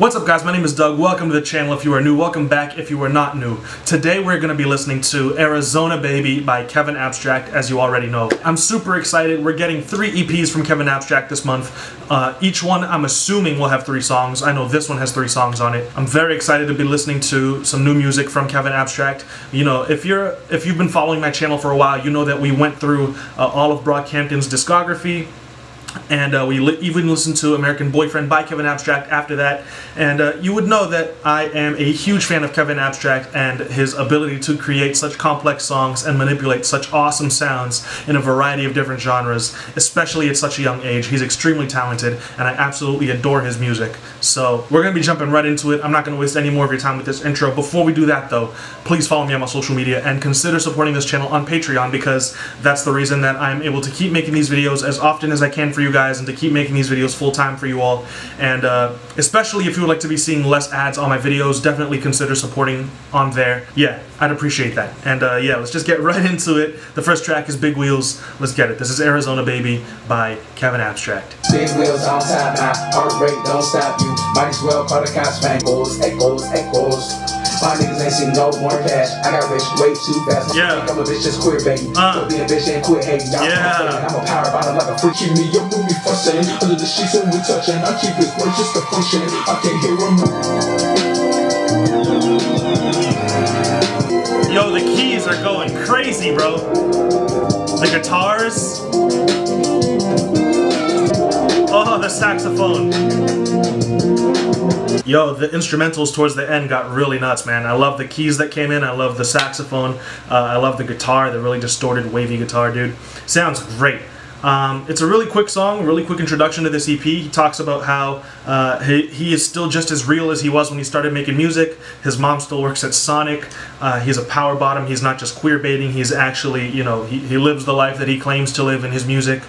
What's up guys, my name is Doug. Welcome to the channel if you are new. Welcome back if you are not new. Today we're going to be listening to Arizona Baby by Kevin Abstract, as you already know. I'm super excited. We're getting 3 EPs from Kevin Abstract this month. Each one I'm assuming will have 3 songs. I know this one has 3 songs on it. I'm very excited to be listening to some new music from Kevin Abstract. You know, if you've been following my channel for a while, you know that we went through all of Brockhampton's discography. And we even listened to American Boyfriend by Kevin Abstract after that. And you would know that I am a huge fan of Kevin Abstract and his ability to create such complex songs and manipulate such awesome sounds in a variety of different genres, especially at such a young age. He's extremely talented, and I absolutely adore his music. So we're going to be jumping right into it. I'm not going to waste any more of your time with this intro. Before we do that, though, please follow me on my social media and consider supporting this channel on Patreon, because that's the reason that I'm able to keep making these videos as often as I can for you guys and to keep making these videos full-time for you all. And especially if you would like to be seeing less ads on my videos, definitely consider supporting on there. Yeah, I'd appreciate that. And yeah, let's just get right into it. The first track is Big Wheels. Let's get it. This is Arizona Baby by Kevin Abstract. Big wheels on top, my heart rate don't stop you. Might as well call the cops, echoes, echoes, echoes. My niggas ain't seen no more cash. I got rich way too fast. Yeah. I'm a bitch, just queer, baby. So be a bitch and quit hating. Yeah. I'm a power bottom like a freak. Keep me, you move me fussing. Under the sheets when we touching. I keep this word just a function. I can't hear him. Yo, the keys are going crazy, bro. The guitars. Oh, the saxophone. Yo, the instrumentals towards the end got really nuts, man. I love the keys that came in. I love the saxophone. I love the guitar, the really distorted, wavy guitar, dude. Sounds great. It's a really quick song, really quick introduction to this EP. He talks about how he is still just as real as he was when he started making music. His mom still works at Sonic. He's a power bottom. He's not just queer baiting. He's actually, you know, he lives the life that he claims to live in his music.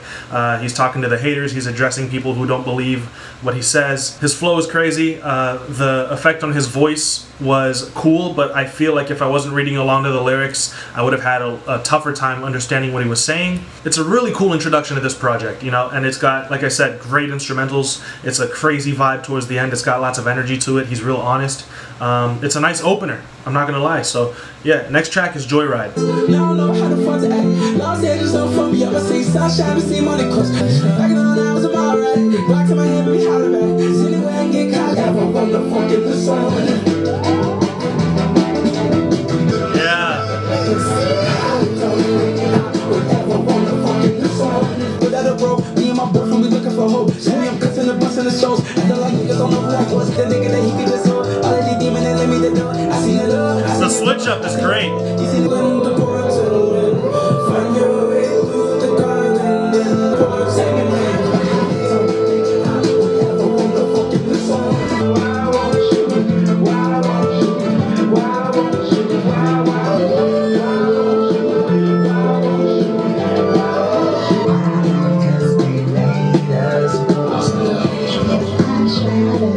He's talking to the haters. He's addressing people who don't believe what he says. His flow is crazy. The effect on his voice was cool, but I feel like if I wasn't reading along to the lyrics, I would have had a tougher time understanding what he was saying. It's a really cool introduction to this project, you know, and it's got, like I said, great instrumentals. It's a crazy vibe towards the end. It's got lots of energy to it. He's real honest. It's a nice opener, I'm not gonna lie. So yeah, next track is Joyride. Y'all know how to fun to act. Los Angeles don't fun me up. I see sunshine, I see money cost. Back in the I was about right. Back to my head, we holler back. See the way I get caught. Ever on the fuck in the song. Yeah. Without a bro, me and my boyfriend, we looking for hope. See me, I'm cussing the bus in the shows. I feel like niggas don't know who I was. The nigga that he could just hold. All of these demons that let me the door. I see the love. The switch up is great. You see the wind, the pour up to the wind. Find your way through the garden, then pour up, sing it.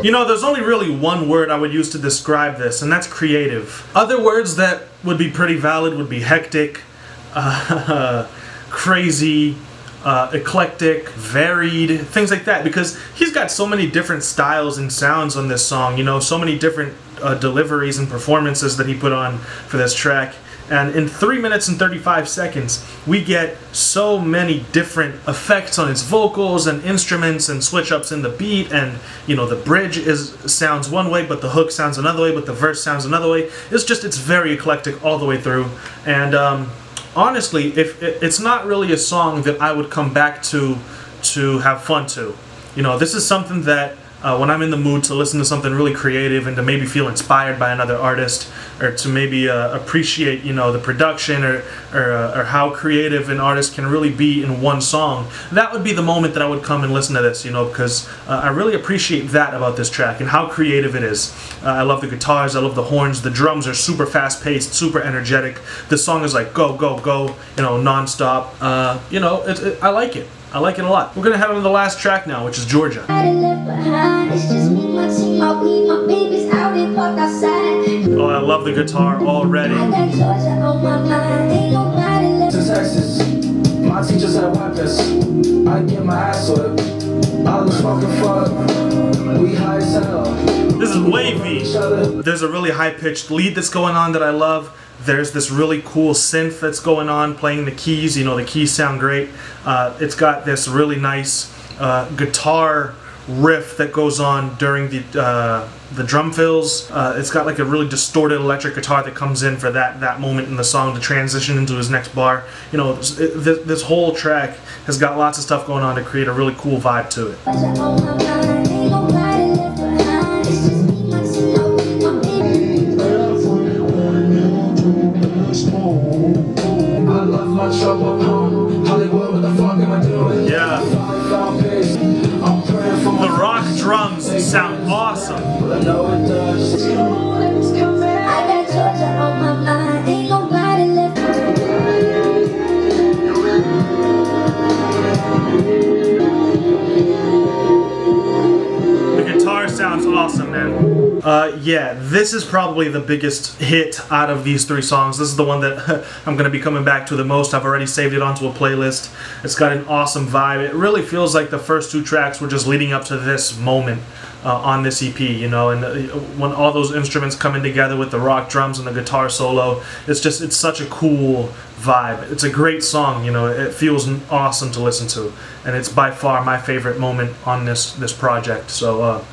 You know, there's only really one word I would use to describe this, and that's creative. Other words that would be pretty valid would be hectic, crazy, eclectic, varied, things like that, because he's got so many different styles and sounds on this song, you know, so many different deliveries and performances that he put on for this track. And in 3 minutes and 35 seconds, we get so many different effects on his vocals and instruments and switch-ups in the beat, and, you know, the bridge sounds one way, but the hook sounds another way, but the verse sounds another way. It's very eclectic all the way through. And honestly, it's not really a song that I would come back to have fun to. You know, this is something that when I'm in the mood to listen to something really creative and to maybe feel inspired by another artist, or to maybe appreciate, you know, the production or how creative an artist can really be in one song, that would be the moment that I would come and listen to this, you know, because I really appreciate that about this track and how creative it is. I love the guitars, I love the horns, the drums are super fast-paced, super energetic. The song is like go, go, go, you know, non-stop. You know, I like it. I like it a lot. We're gonna head on to the last track now, which is Georgia. Oh, I love the guitar already. Texas, my teachers had weapons. I get my ass whipped. I was smoking fuck. We high as hell. This is wavy. There's a really high-pitched lead that's going on that I love. There's this really cool synth that's going on, playing the keys. You know, the keys sound great. It's got this really nice guitar riff that goes on during the drum fills. It's got like a really distorted electric guitar that comes in for that moment in the song to transition into his next bar. You know, this whole track has got lots of stuff going on to create a really cool vibe to it. Yeah. The rock drums sound awesome. The guitar sounds awesome, man. Yeah, this is probably the biggest hit out of these three songs. This is the one that I'm going to be coming back to the most. I've already saved it onto a playlist. It's got an awesome vibe. It really feels like the first two tracks were just leading up to this moment on this EP, you know, and when all those instruments come in together with the rock drums and the guitar solo, it's such a cool vibe. It's a great song, you know, it feels awesome to listen to, and it's by far my favorite moment on this project. So,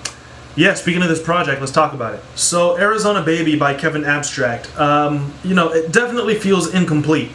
yeah, speaking of this project, let's talk about it. So, Arizona Baby by Kevin Abstract, you know, it definitely feels incomplete.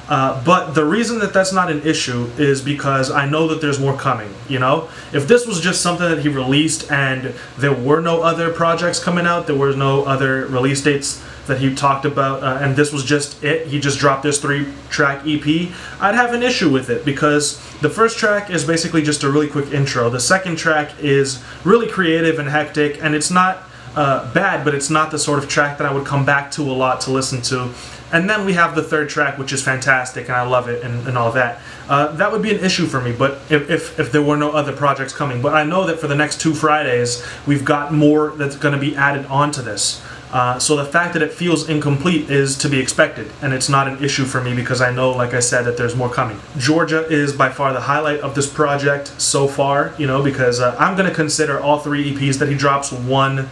But the reason that that's not an issue is because I know that there's more coming, you know? If this was just something that he released and there were no other projects coming out, there were no other release dates that he talked about, and this was just it, he just dropped this 3-track EP, I'd have an issue with it because the first track is basically just a really quick intro. The second track is really creative and hectic, and it's not bad, but it's not the sort of track that I would come back to a lot to listen to. And then we have the third track, which is fantastic, and I love it, and all that. That would be an issue for me, but if there were no other projects coming. But I know that for the next 2 Fridays, we've got more that's going to be added onto this. So the fact that it feels incomplete is to be expected, and it's not an issue for me because I know, like I said, that there's more coming. Georgia is by far the highlight of this project so far, you know, because I'm going to consider all 3 EPs that he drops one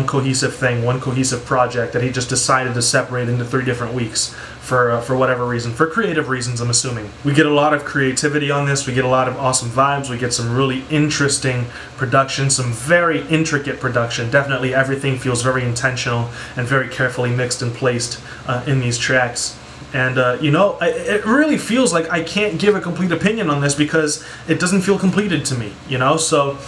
cohesive thing, one cohesive project that he just decided to separate into 3 different weeks for whatever reason, for creative reasons, I'm assuming. We get a lot of creativity on this, we get a lot of awesome vibes, we get some really interesting production, some very intricate production. Definitely everything feels very intentional and very carefully mixed and placed in these tracks. And, you know, it really feels like I can't give a complete opinion on this because it doesn't feel completed to me, you know? So,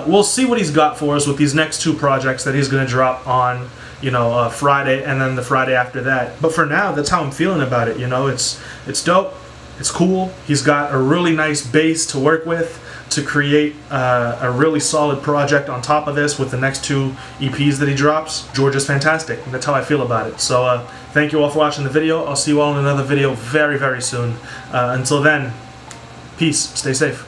we'll see what he's got for us with these next 2 projects that he's going to drop on, you know, Friday and then the Friday after that. But for now, that's how I'm feeling about it, you know? It's dope, it's cool, he's got a really nice base to work with to create a really solid project on top of this with the next 2 EPs that he drops. Georgia's fantastic, and that's how I feel about it. So thank you all for watching the video. I'll see you all in another video very, very soon. Until then, peace, stay safe.